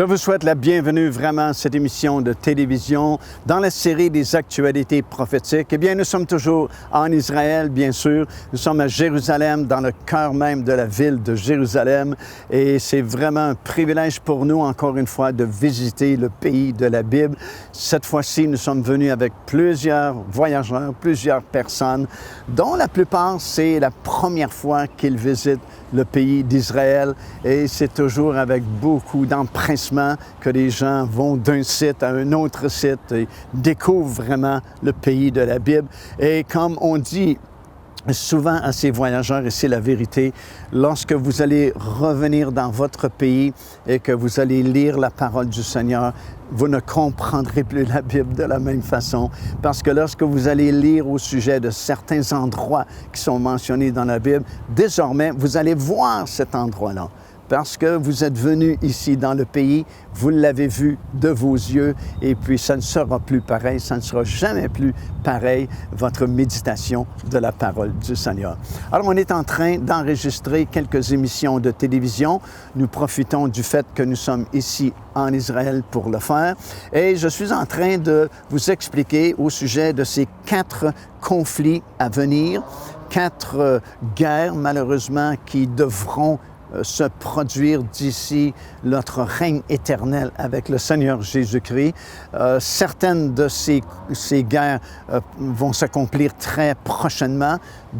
Je vous souhaite la bienvenue vraiment à cette émission de télévision dans la série des actualités prophétiques. Eh bien, nous sommes toujours en Israël, bien sûr. Nous sommes à Jérusalem, dans le cœur même de la ville de Jérusalem. Et c'est vraiment un privilège pour nous, encore une fois, de visiter le pays de la Bible. Cette fois-ci, nous sommes venus avec plusieurs voyageurs, plusieurs personnes, dont la plupart, c'est la première fois qu'ils visitent le pays d'Israël. Et c'est toujours avec beaucoup d'empressement que les gens vont d'un site à un autre site et découvrent vraiment le pays de la Bible. Et comme on dit souvent à ces voyageurs, et c'est la vérité, lorsque vous allez revenir dans votre pays et que vous allez lire la parole du Seigneur, vous ne comprendrez plus la Bible de la même façon, parce que lorsque vous allez lire au sujet de certains endroits qui sont mentionnés dans la Bible, désormais, vous allez voir cet endroit-là. Parce que vous êtes venu ici dans le pays, vous l'avez vu de vos yeux, et puis ça ne sera plus pareil, ça ne sera jamais plus pareil, votre méditation de la parole du Seigneur. Alors, on est en train d'enregistrer quelques émissions de télévision. Nous profitons du fait que nous sommes ici en Israël pour le faire. Et je suis en train de vous expliquer au sujet de ces 4 conflits à venir, 4 guerres, malheureusement, qui devront se produire d'ici notre règne éternel avec le Seigneur Jésus-Christ. Certaines de ces guerres vont s'accomplir très prochainement,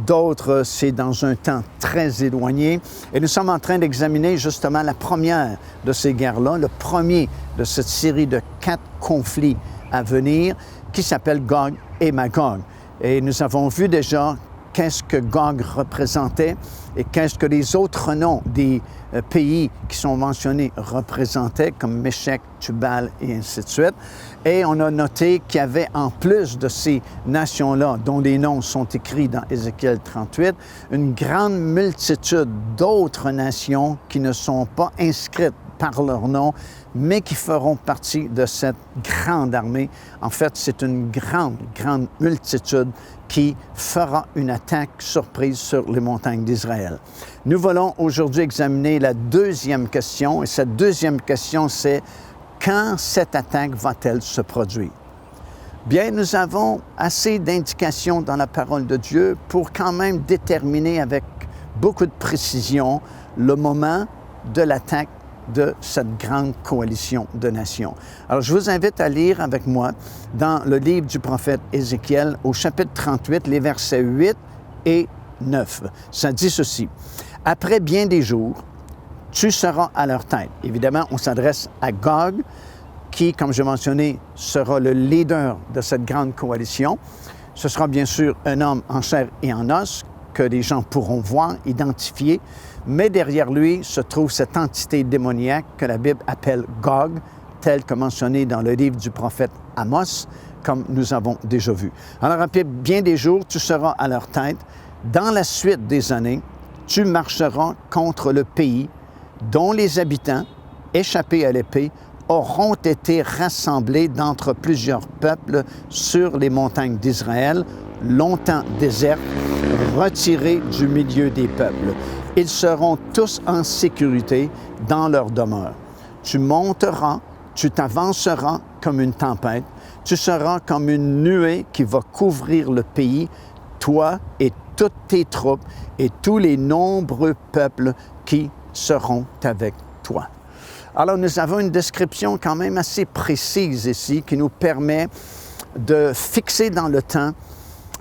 d'autres, c'est dans un temps très éloigné. Et nous sommes en train d'examiner justement la première de ces guerres-là, le premier de cette série de 4 conflits à venir, qui s'appelle Gog et Magog. Et nous avons vu déjà qu'est-ce que Gog représentait et qu'est-ce que les autres noms des pays qui sont mentionnés représentaient, comme Méshec, Tubal et ainsi de suite. Et on a noté qu'il y avait, en plus de ces nations-là, dont les noms sont écrits dans Ézéchiel 38, une grande multitude d'autres nations qui ne sont pas inscrites par leur nom, mais qui feront partie de cette grande armée. En fait, c'est une grande multitude qui fera une attaque surprise sur les montagnes d'Israël. Nous voulons aujourd'hui examiner la deuxième question, et cette deuxième question, c'est quand cette attaque va-t-elle se produire? Bien, nous avons assez d'indications dans la parole de Dieu pour quand même déterminer avec beaucoup de précision le moment de l'attaque de cette grande coalition de nations. Alors, je vous invite à lire avec moi dans le livre du prophète Ézéchiel, au chapitre 38, les versets 8 et 9. Ça dit ceci: « Après bien des jours, tu seras à leur tête. » Évidemment, on s'adresse à Gog, qui, comme je mentionné, sera le leader de cette grande coalition. Ce sera bien sûr un homme en chair et en os que les gens pourront voir, identifier, mais derrière lui se trouve cette entité démoniaque que la Bible appelle Gog, telle que mentionnée dans le livre du prophète Amos, comme nous avons déjà vu. Alors, après bien des jours, tu seras à leur tête. Dans la suite des années, tu marcheras contre le pays dont les habitants, échappés à l'épée, auront été rassemblés d'entre plusieurs peuples sur les montagnes d'Israël, longtemps désertes, retirés du milieu des peuples. Ils seront tous en sécurité dans leur demeure. Tu monteras, tu t'avanceras comme une tempête, tu seras comme une nuée qui va couvrir le pays, toi et toutes tes troupes et tous les nombreux peuples qui seront avec toi. Alors, nous avons une description quand même assez précise ici qui nous permet de fixer dans le temps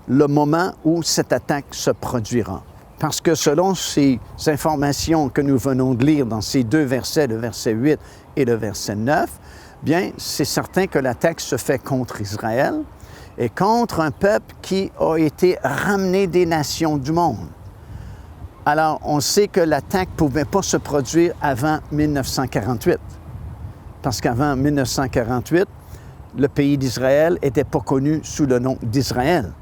le moment où cette attaque se produira. Parce que selon ces informations que nous venons de lire dans ces 2 versets, le verset 8 et le verset 9, bien, c'est certain que l'attaque se fait contre Israël et contre un peuple qui a été ramené des nations du monde. Alors, on sait que l'attaque ne pouvait pas se produire avant 1948, parce qu'avant 1948, le pays d'Israël n'était pas connu sous le nom d'Israël.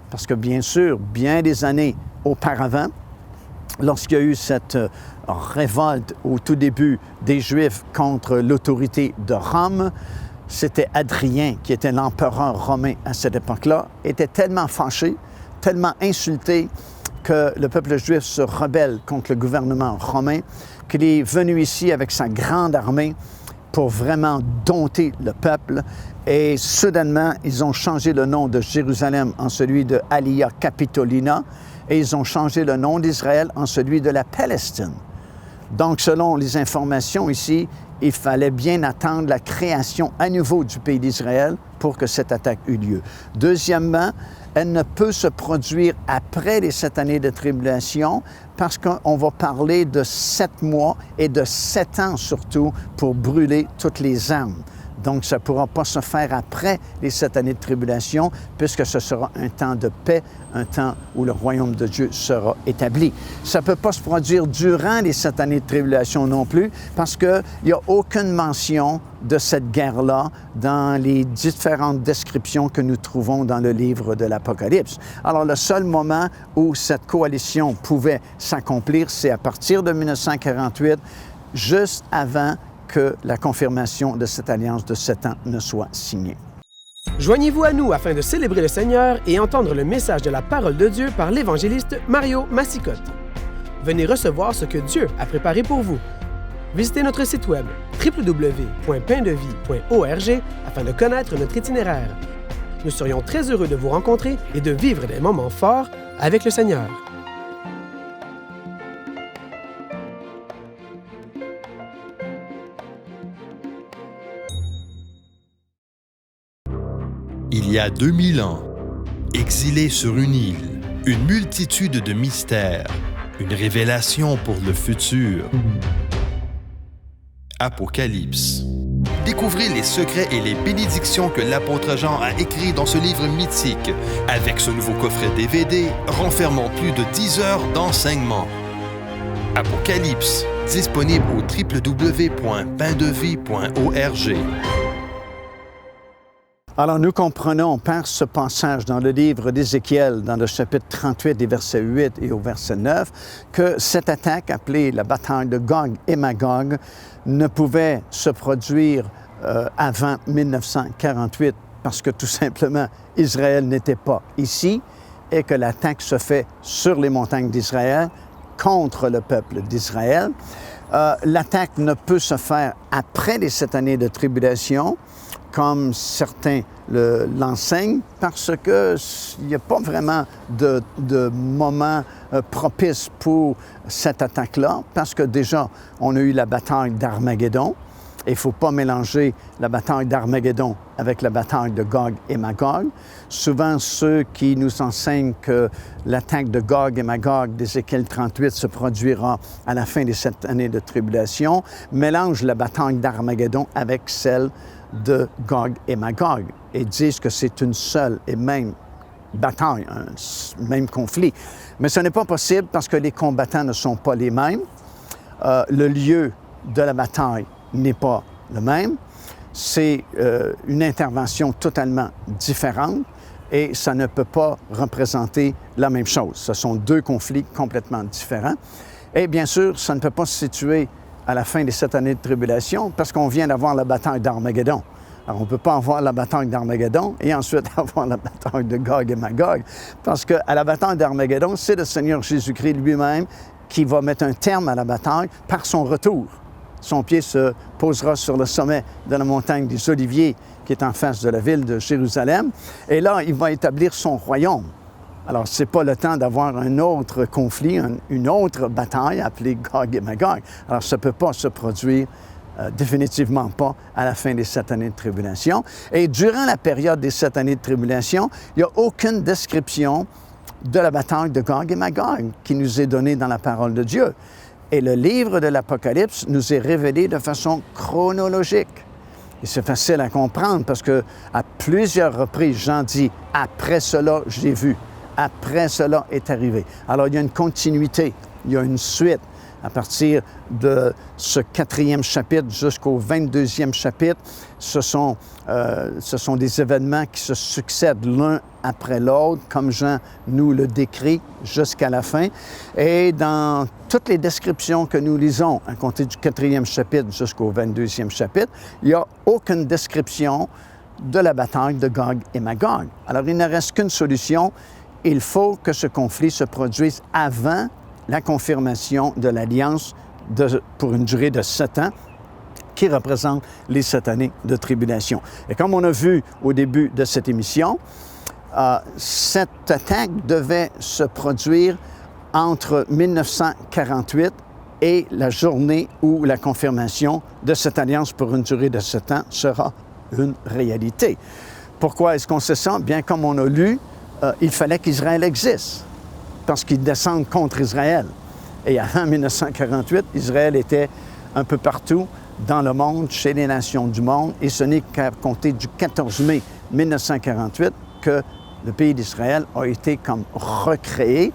Parce que, bien sûr, bien des années auparavant, lorsqu'il y a eu cette révolte au tout début des Juifs contre l'autorité de Rome, c'était Hadrien, qui était l'empereur romain à cette époque-là, était tellement fâché, tellement insulté que le peuple juif se rebelle contre le gouvernement romain, qu'il est venu ici avec sa grande armée pour vraiment dompter le peuple. Et soudainement, ils ont changé le nom de Jérusalem en celui de Aliyah Capitolina, et ils ont changé le nom d'Israël en celui de la Palestine. Donc, selon les informations ici, il fallait bien attendre la création à nouveau du pays d'Israël pour que cette attaque eût lieu. Deuxièmement, elle ne peut se produire après les 7 années de tribulation parce qu'on va parler de 7 mois et de 7 ans surtout pour brûler toutes les armes. Donc, ça ne pourra pas se faire après les 7 années de tribulation, puisque ce sera un temps de paix, un temps où le royaume de Dieu sera établi. Ça ne peut pas se produire durant les 7 années de tribulation non plus, parce qu'il n'y a aucune mention de cette guerre-là dans les différentes descriptions que nous trouvons dans le livre de l'Apocalypse. Alors, le seul moment où cette coalition pouvait s'accomplir, c'est à partir de 1948, juste avant que la confirmation de cette alliance de 7 ans ne soit signée. Joignez-vous à nous afin de célébrer le Seigneur et entendre le message de la parole de Dieu par l'évangéliste Mario Massicotte. Venez recevoir ce que Dieu a préparé pour vous. Visitez notre site web www.paindevie.org afin de connaître notre itinéraire. Nous serions très heureux de vous rencontrer et de vivre des moments forts avec le Seigneur. Il y a 2000 ans, exilés sur une île, une multitude de mystères, une révélation pour le futur. Apocalypse. Découvrez les secrets et les bénédictions que l'apôtre Jean a écrits dans ce livre mythique, avec ce nouveau coffret DVD renfermant plus de 10 heures d'enseignement. Apocalypse, disponible au www.paindevie.org. Alors, nous comprenons par ce passage dans le livre d'Ézéchiel, dans le chapitre 38, des versets 8 et au verset 9, que cette attaque, appelée la bataille de Gog et Magog, ne pouvait se produire avant 1948 parce que tout simplement, Israël n'était pas ici et que l'attaque se fait sur les montagnes d'Israël contre le peuple d'Israël. L'attaque ne peut se faire après les 7 années de tribulation, comme certains l'enseignent, parce qu'il n'y a pas vraiment de moment propice pour cette attaque-là, parce que déjà, on a eu la bataille d'Armageddon, et il ne faut pas mélanger la bataille d'Armageddon avec la bataille de Gog et Magog. Souvent, ceux qui nous enseignent que l'attaque de Gog et Magog d'Ézéchiel 38 se produira à la fin des 7 années de tribulation mélangent la bataille d'Armageddon avec celle de Gog et Magog et disent que c'est une seule et même bataille, un même conflit. Mais ce n'est pas possible parce que les combattants ne sont pas les mêmes. Le lieu de la bataille n'est pas le même. C'est une intervention totalement différente et ça ne peut pas représenter la même chose. Ce sont deux conflits complètement différents. Et bien sûr, ça ne peut pas se situer à la fin des 7 années de tribulation parce qu'on vient d'avoir la bataille d'Armageddon. Alors, on ne peut pas avoir la bataille d'Armageddon et ensuite avoir la bataille de Gog et Magog parce qu'à la bataille d'Armageddon, c'est le Seigneur Jésus-Christ lui-même qui va mettre un terme à la bataille par son retour. Son pied se posera sur le sommet de la montagne des Oliviers qui est en face de la ville de Jérusalem et là, il va établir son royaume. Alors, ce n'est pas le temps d'avoir un autre conflit, une autre bataille appelée Gog et Magog. Alors, ça ne peut pas se produire définitivement pas à la fin des 7 années de tribulation. Et durant la période des 7 années de tribulation, il n'y a aucune description de la bataille de Gog et Magog qui nous est donnée dans la parole de Dieu. Et le livre de l'Apocalypse nous est révélé de façon chronologique. Et c'est facile à comprendre parce que à plusieurs reprises, Jean dit « Après cela, j'ai vu ». Après cela est arrivé. Alors, il y a une continuité, il y a une suite. À partir de ce 4e chapitre jusqu'au 22e chapitre, ce sont des événements qui se succèdent l'un après l'autre, comme Jean nous le décrit jusqu'à la fin. Et dans toutes les descriptions que nous lisons, à compter du 4e chapitre jusqu'au 22e chapitre, il n'y a aucune description de la bataille de Gog et Magog. Alors, il ne reste qu'une solution. Il faut que ce conflit se produise avant la confirmation de l'Alliance pour une durée de 7 ans qui représente les 7 années de tribulation. Et comme on a vu au début de cette émission, cette attaque devait se produire entre 1948 et la journée où la confirmation de cette alliance pour une durée de 7 ans sera une réalité. Pourquoi est-ce qu'on sait ça? Bien, comme on a lu, il fallait qu'Israël existe, parce qu'ils descendent contre Israël. Et avant 1948, Israël était un peu partout dans le monde, chez les nations du monde, et ce n'est qu'à compter du 14 mai 1948 que le pays d'Israël a été comme recréé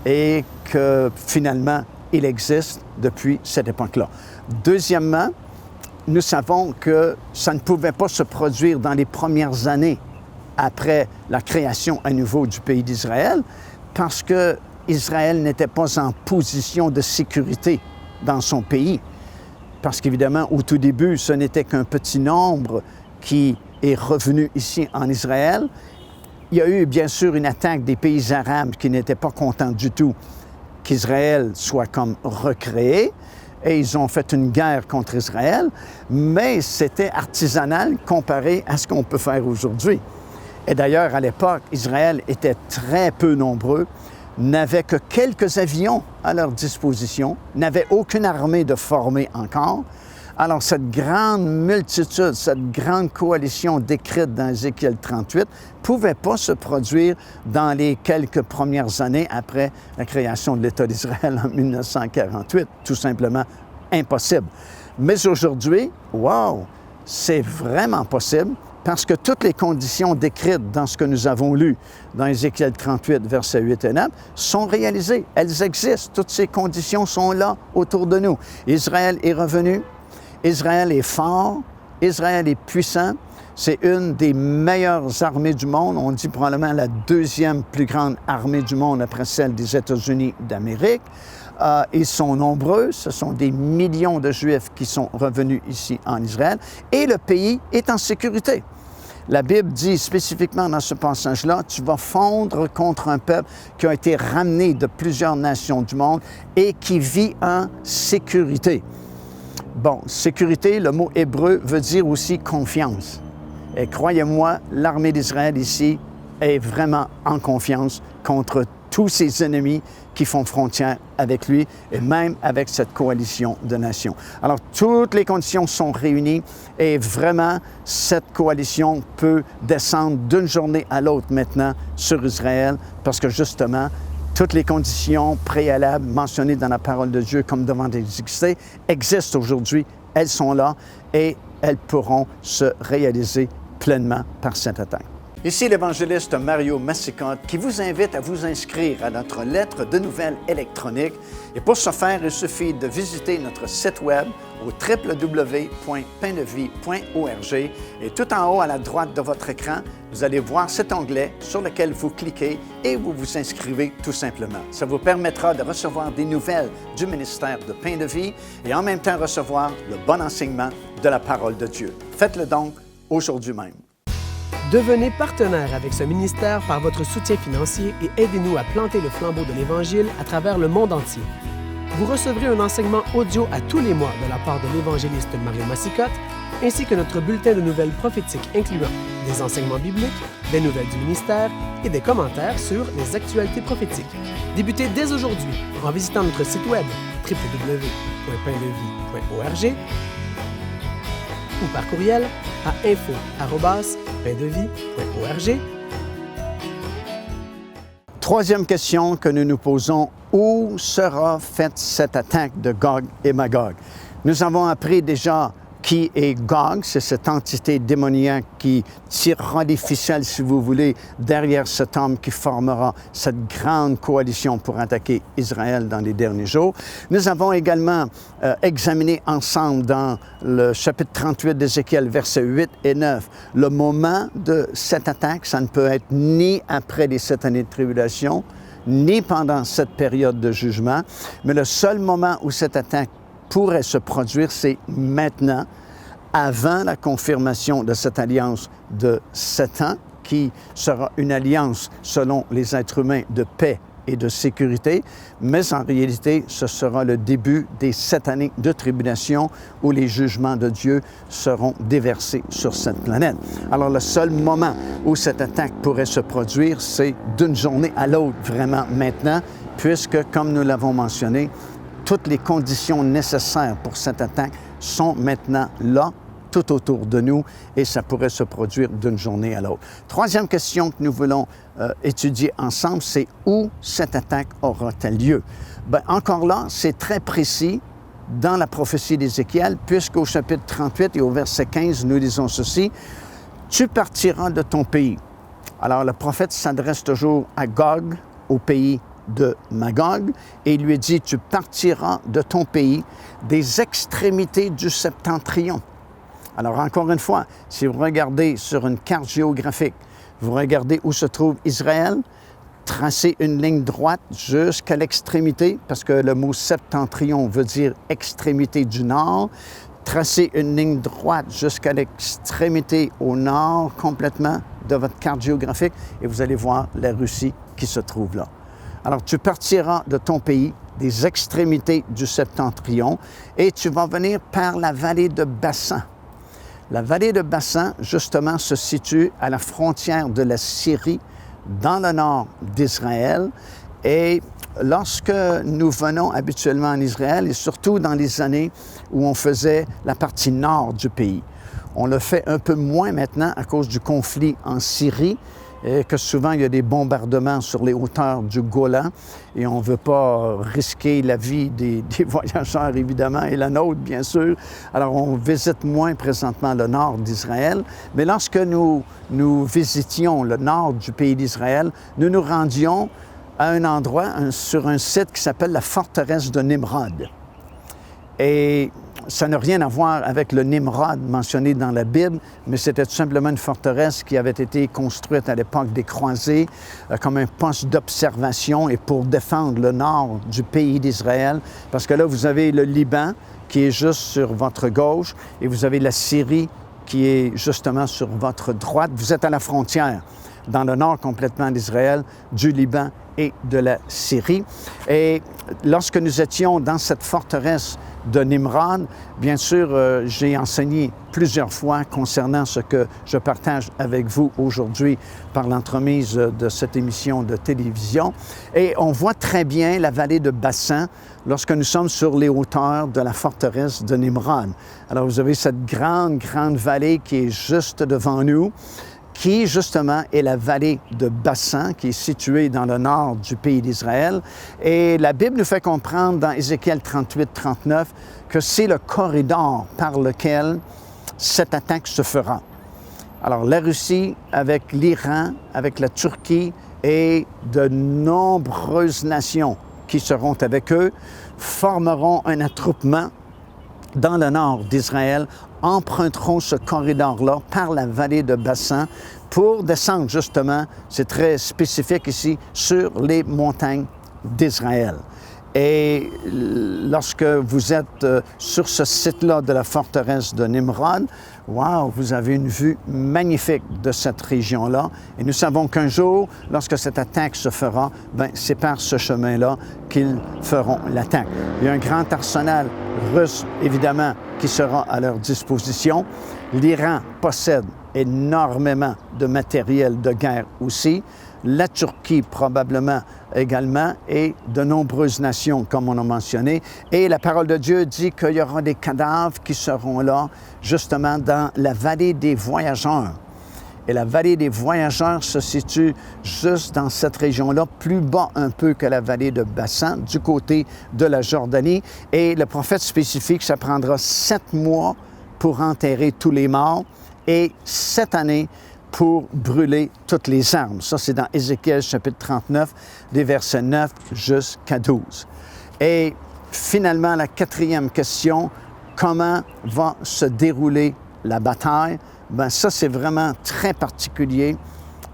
et que finalement, il existe depuis cette époque-là. Deuxièmement, nous savons que ça ne pouvait pas se produire dans les premières années après la création à nouveau du pays d'Israël, parce que Israël n'était pas en position de sécurité dans son pays. Parce qu'évidemment, au tout début, ce n'était qu'un petit nombre qui est revenu ici en Israël. Il y a eu bien sûr une attaque des pays arabes qui n'étaient pas contents du tout qu'Israël soit comme recréé, et ils ont fait une guerre contre Israël, mais c'était artisanal comparé à ce qu'on peut faire aujourd'hui. Et d'ailleurs, à l'époque, Israël était très peu nombreux, n'avait que quelques avions à leur disposition, n'avait aucune armée de formée encore. Alors, cette grande multitude, cette grande coalition décrite dans Ézéchiel 38 ne pouvait pas se produire dans les quelques premières années après la création de l'État d'Israël en 1948. Tout simplement impossible. Mais aujourd'hui, wow, c'est vraiment possible parce que toutes les conditions décrites dans ce que nous avons lu dans Ézéchiel 38, versets 8 et 9, sont réalisées. Elles existent. Toutes ces conditions sont là autour de nous. Israël est revenu. Israël est fort, Israël est puissant, c'est une des meilleures armées du monde, on dit probablement la deuxième plus grande armée du monde après celle des États-Unis d'Amérique. Ils sont nombreux, ce sont des millions de Juifs qui sont revenus ici en Israël et le pays est en sécurité. La Bible dit spécifiquement dans ce passage-là, tu vas fondre contre un peuple qui a été ramené de plusieurs nations du monde et qui vit en sécurité. Bon, sécurité, le mot hébreu veut dire aussi confiance. Et croyez-moi, l'armée d'Israël ici est vraiment en confiance contre tous ses ennemis qui font frontière avec lui et même avec cette coalition de nations. Alors, toutes les conditions sont réunies et vraiment, cette coalition peut descendre d'une journée à l'autre maintenant sur Israël parce que justement, toutes les conditions préalables mentionnées dans la parole de Dieu comme devant exister existent aujourd'hui, elles sont là et elles pourront se réaliser pleinement par cette attaque. Ici l'évangéliste Mario Massicotte qui vous invite à vous inscrire à notre lettre de nouvelles électronique. Et pour ce faire, il suffit de visiter notre site web au www.paindevie.org et tout en haut à la droite de votre écran, vous allez voir cet onglet sur lequel vous cliquez et vous vous inscrivez tout simplement. Ça vous permettra de recevoir des nouvelles du ministère de Pain de Vie et en même temps recevoir le bon enseignement de la parole de Dieu. Faites-le donc aujourd'hui même. Devenez partenaire avec ce ministère par votre soutien financier et aidez-nous à planter le flambeau de l'Évangile à travers le monde entier. Vous recevrez un enseignement audio à tous les mois de la part de l'évangéliste Mario Massicotte, ainsi que notre bulletin de nouvelles prophétiques incluant des enseignements bibliques, des nouvelles du ministère et des commentaires sur les actualités prophétiques. Débutez dès aujourd'hui en visitant notre site web www.paindevie.org ou par courriel à info@paindevie.org. Troisième question que nous nous posons, où sera faite cette attaque de Gog et Magog? Nous avons appris déjà qui est Gog, c'est cette entité démoniaque qui tirera les ficelles, si vous voulez, derrière cet homme qui formera cette grande coalition pour attaquer Israël dans les derniers jours. Nous avons également examiné ensemble dans le chapitre 38 d'Ézéchiel, versets 8 et 9, le moment de cette attaque. Ça ne peut être ni après les 7 années de tribulation, ni pendant cette période de jugement, mais le seul moment où cette attaque pourrait se produire, c'est maintenant, avant la confirmation de cette alliance de 7 ans, qui sera une alliance, selon les êtres humains, de paix et de sécurité, mais en réalité, ce sera le début des 7 années de tribulation où les jugements de Dieu seront déversés sur cette planète. Alors, le seul moment où cette attaque pourrait se produire, c'est d'une journée à l'autre, vraiment maintenant, puisque, comme nous l'avons mentionné, toutes les conditions nécessaires pour cette attaque sont maintenant là, tout autour de nous, et ça pourrait se produire d'une journée à l'autre. Troisième question que nous voulons étudier ensemble, c'est où cette attaque aura-t-elle lieu? Bien, encore là, c'est très précis dans la prophétie d'Ézéchiel, puisqu'au chapitre 38 et au verset 15, nous lisons ceci, « Tu partiras de ton pays. » Alors, le prophète s'adresse toujours à Gog, au pays de Magog, et il lui dit, « Tu partiras de ton pays, des extrémités du septentrion. » Alors, encore une fois, si vous regardez sur une carte géographique, vous regardez où se trouve Israël, tracez une ligne droite jusqu'à l'extrémité, parce que le mot septentrion veut dire extrémité du nord. Tracez une ligne droite jusqu'à l'extrémité au nord complètement de votre carte géographique et vous allez voir la Russie qui se trouve là. Alors, tu partiras de ton pays, des extrémités du septentrion, et tu vas venir par la vallée de Bassan. La vallée de Bassan, justement, se situe à la frontière de la Syrie, dans le nord d'Israël. Et lorsque nous venons habituellement en Israël, et surtout dans les années où on faisait la partie nord du pays, on le fait un peu moins maintenant à cause du conflit en Syrie, et que souvent il y a des bombardements sur les hauteurs du Golan et on ne veut pas risquer la vie des voyageurs, évidemment, et la nôtre, bien sûr. Alors, on visite moins présentement le nord d'Israël, mais lorsque nous visitions le nord du pays d'Israël, nous nous rendions à un endroit, sur un site qui s'appelle la forteresse de Nimrod. Et ça n'a rien à voir avec le Nimrod mentionné dans la Bible, mais c'était tout simplement une forteresse qui avait été construite à l'époque des croisés comme un poste d'observation et pour défendre le nord du pays d'Israël. Parce que là, vous avez le Liban qui est juste sur votre gauche et vous avez la Syrie qui est justement sur votre droite. Vous êtes à la frontière, dans le nord complètement d'Israël, du Liban et de la Syrie. Et lorsque nous étions dans cette forteresse de Nimrod, bien sûr, j'ai enseigné plusieurs fois concernant ce que je partage avec vous aujourd'hui par l'entremise de cette émission de télévision. Et on voit très bien la vallée de Bassan lorsque nous sommes sur les hauteurs de la forteresse de Nimrod. Alors, vous avez cette grande vallée qui est juste devant nous, qui, justement, est la vallée de Bassan, qui est située dans le nord du pays d'Israël. Et la Bible nous fait comprendre dans Ézéchiel 38-39 que c'est le corridor par lequel cette attaque se fera. Alors, la Russie, avec l'Iran, avec la Turquie et de nombreuses nations qui seront avec eux, formeront un attroupement dans le nord d'Israël, emprunteront ce corridor-là par la vallée de Bassan pour descendre justement, c'est très spécifique ici, sur les montagnes d'Israël. Et lorsque vous êtes sur ce site-là de la forteresse de Nimrod, wow, vous avez une vue magnifique de cette région-là. Et nous savons qu'un jour, lorsque cette attaque se fera, bien, c'est par ce chemin-là qu'ils feront l'attaque. Il y a un grand arsenal russe, évidemment, qui sera à leur disposition. L'Iran possède énormément de matériel de guerre aussi. La Turquie probablement également et de nombreuses nations, comme on a mentionné. Et la parole de Dieu dit qu'il y aura des cadavres qui seront là, justement dans la vallée des voyageurs. Et la vallée des voyageurs se situe juste dans cette région-là, plus bas un peu que la vallée de Bassan, du côté de la Jordanie. Et le prophète spécifie que ça prendra 7 mois pour enterrer tous les morts et 7 années pour brûler toutes les armes. Ça, c'est dans Ézéchiel chapitre 39, des versets 9 jusqu'à 12. Et finalement, la 4e question, comment va se dérouler la bataille? Bien, ça, c'est vraiment très particulier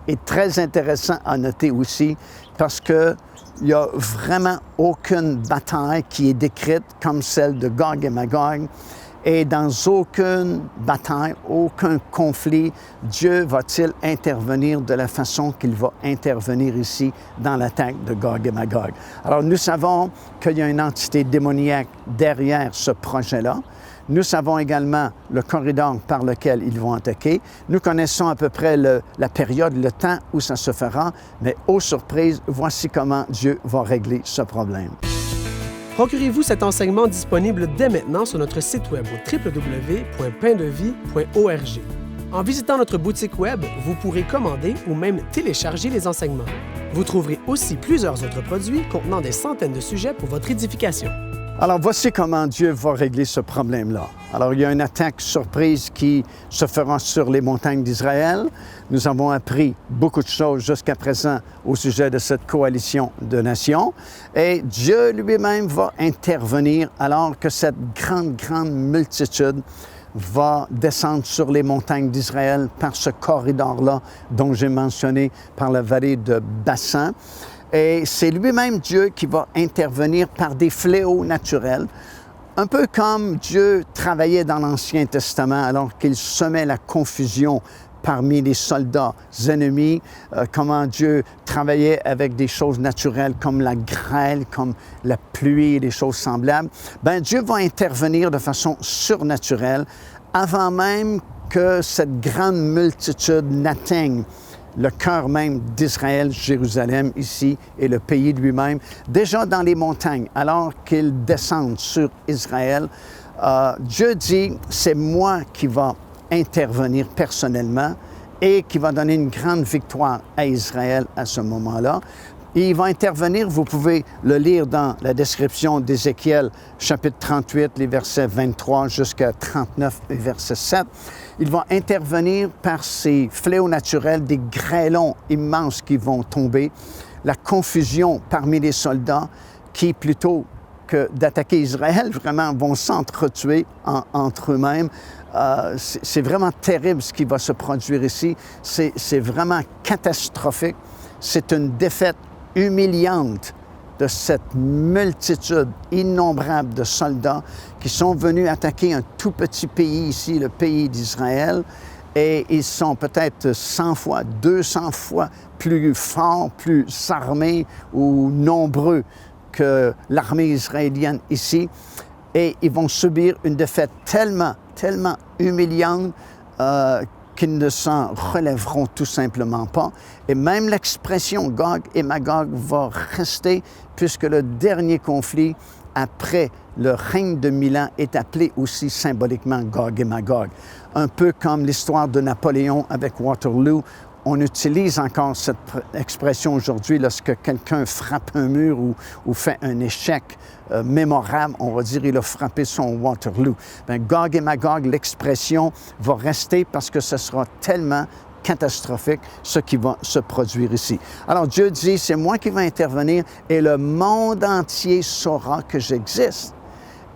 et très intéressant à noter aussi parce qu'il n'y a vraiment aucune bataille qui est décrite comme celle de Gog et Magog. Et dans aucune bataille, aucun conflit, Dieu va-t-il intervenir de la façon qu'il va intervenir ici dans l'attaque de Gog et Magog. Alors nous savons qu'il y a une entité démoniaque derrière ce projet-là. Nous savons également le corridor par lequel ils vont attaquer. Nous connaissons à peu près la période, le temps où ça se fera, mais aux surprises, voici comment Dieu va régler ce problème. Procurez-vous cet enseignement disponible dès maintenant sur notre site web au www.paindevie.org. En visitant notre boutique web, vous pourrez commander ou même télécharger les enseignements. Vous trouverez aussi plusieurs autres produits contenant des centaines de sujets pour votre édification. Alors, voici comment Dieu va régler ce problème-là. Alors, il y a une attaque surprise qui se fera sur les montagnes d'Israël. Nous avons appris beaucoup de choses jusqu'à présent au sujet de cette coalition de nations. Et Dieu lui-même va intervenir alors que cette grande multitude va descendre sur les montagnes d'Israël par ce corridor-là dont j'ai mentionné, par la vallée de Bassan. Et c'est lui-même Dieu qui va intervenir par des fléaux naturels, un peu comme Dieu travaillait dans l'Ancien Testament alors qu'il semait la confusion parmi les soldats ennemis, comment Dieu travaillait avec des choses naturelles comme la grêle, comme la pluie et des choses semblables. Bien, Dieu va intervenir de façon surnaturelle avant même que cette grande multitude n'atteigne le cœur même d'Israël, Jérusalem ici et le pays lui-même. Déjà dans les montagnes, alors qu'ils descendent sur Israël, Dieu dit, c'est moi qui va intervenir personnellement et qui va donner une grande victoire à Israël à ce moment-là. Et il va intervenir, vous pouvez le lire dans la description d'Ézéchiel, chapitre 38, les versets 23 jusqu'à 39, verset 7. Il va intervenir par ces fléaux naturels, des grêlons immenses qui vont tomber, la confusion parmi les soldats qui, plutôt que d'attaquer Israël, vraiment vont s'entretuer entre eux-mêmes. C'est vraiment terrible ce qui va se produire ici. C'est vraiment catastrophique. C'est une défaite humiliante de cette multitude innombrable de soldats qui sont venus attaquer un tout petit pays ici, le pays d'Israël, et ils sont peut-être 100 fois, 200 fois plus forts, plus armés ou nombreux que l'armée israélienne ici, et ils vont subir une défaite tellement humiliante qu'ils ne s'en relèveront tout simplement pas. Et même l'expression Gog et Magog va rester, puisque le dernier conflit après le règne de 1000 ans est appelé aussi symboliquement Gog et Magog. Un peu comme l'histoire de Napoléon avec Waterloo. On utilise encore cette expression aujourd'hui lorsque quelqu'un frappe un mur ou fait un échec mémorable. On va dire il a frappé son Waterloo. Bien, Gog et Magog, l'expression va rester parce que ce sera tellement catastrophique ce qui va se produire ici. Alors Dieu dit, c'est moi qui vais intervenir et le monde entier saura que j'existe.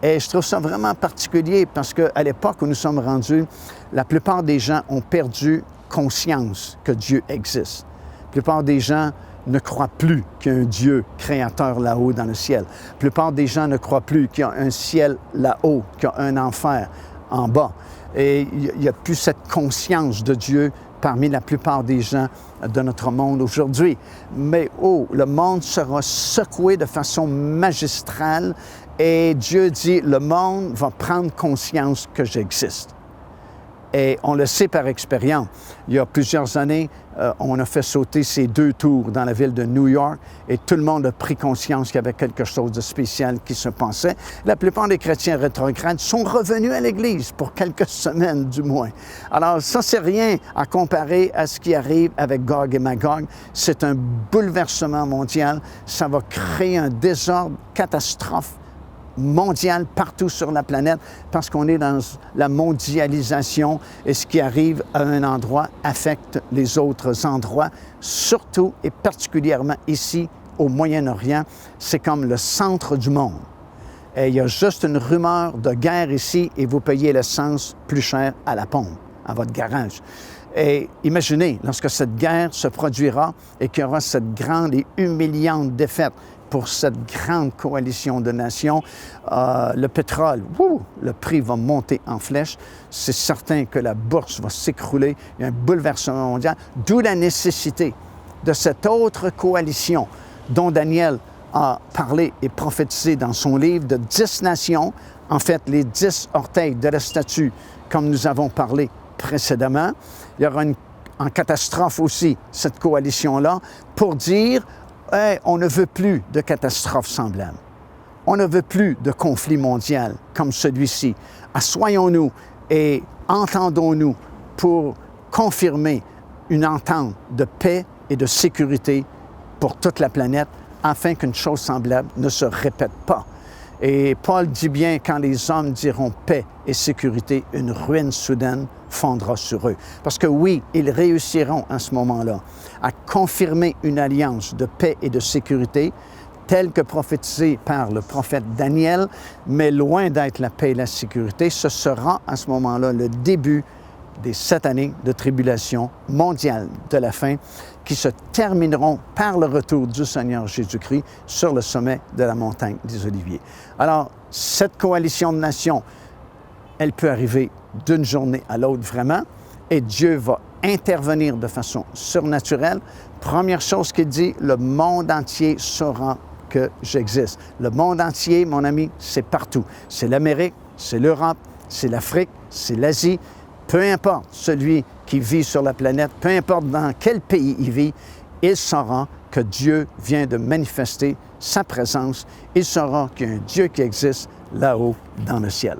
Et je trouve ça vraiment particulier parce qu'à l'époque où nous sommes rendus, la plupart des gens ont perdu conscience que Dieu existe. La plupart des gens ne croient plus qu'il y a un Dieu créateur là-haut dans le ciel. La plupart des gens ne croient plus qu'il y a un ciel là-haut, qu'il y a un enfer en bas. Et il n'y a plus cette conscience de Dieu parmi la plupart des gens de notre monde aujourd'hui. Mais le monde sera secoué de façon magistrale et Dieu dit, le monde va prendre conscience que j'existe. Et on le sait par expérience. Il y a plusieurs années, on a fait sauter ces 2 tours dans la ville de New York et tout le monde a pris conscience qu'il y avait quelque chose de spécial qui se passait. La plupart des chrétiens rétrogrades sont revenus à l'Église pour quelques semaines du moins. Alors ça, c'est rien à comparer à ce qui arrive avec Gog et Magog. C'est un bouleversement mondial. Ça va créer un désordre, catastrophe mondiale partout sur la planète parce qu'on est dans la mondialisation et ce qui arrive à un endroit affecte les autres endroits, surtout et particulièrement ici au Moyen-Orient. C'est comme le centre du monde. Et il y a juste une rumeur de guerre ici et vous payez l'essence plus cher à la pompe, à votre garage. Et imaginez, lorsque cette guerre se produira et qu'il y aura cette grande et humiliante défaite pour cette grande coalition de nations. Le pétrole, le prix va monter en flèche. C'est certain que la bourse va s'écrouler. Il y a un bouleversement mondial, d'où la nécessité de cette autre coalition dont Daniel a parlé et prophétisé dans son livre de 10 nations, en fait les 10 orteils de la statue, comme nous avons parlé précédemment. Il y aura en catastrophe aussi, cette coalition-là, pour dire hey, on ne veut plus de catastrophes semblables. On ne veut plus de conflit mondial comme celui-ci. Assoyons-nous et entendons-nous pour confirmer une entente de paix et de sécurité pour toute la planète afin qu'une chose semblable ne se répète pas. Et Paul dit bien, quand les hommes diront paix et sécurité, une ruine soudaine fondra sur eux. Parce que oui, ils réussiront à ce moment-là à confirmer une alliance de paix et de sécurité telle que prophétisée par le prophète Daniel, mais loin d'être la paix et la sécurité, ce sera à ce moment-là le début des 7 années de tribulation mondiale de la fin qui se termineront par le retour du Seigneur Jésus-Christ sur le sommet de la montagne des Oliviers. Alors, cette coalition de nations, elle peut arriver d'une journée à l'autre vraiment, et Dieu va intervenir de façon surnaturelle. Première chose qu'il dit, le monde entier saura que j'existe. Le monde entier, mon ami, c'est partout. C'est l'Amérique, c'est l'Europe, c'est l'Afrique, c'est l'Asie. Peu importe celui qui vit sur la planète, peu importe dans quel pays il vit, il saura que Dieu vient de manifester sa présence. Il saura qu'il y a un Dieu qui existe là-haut dans le ciel.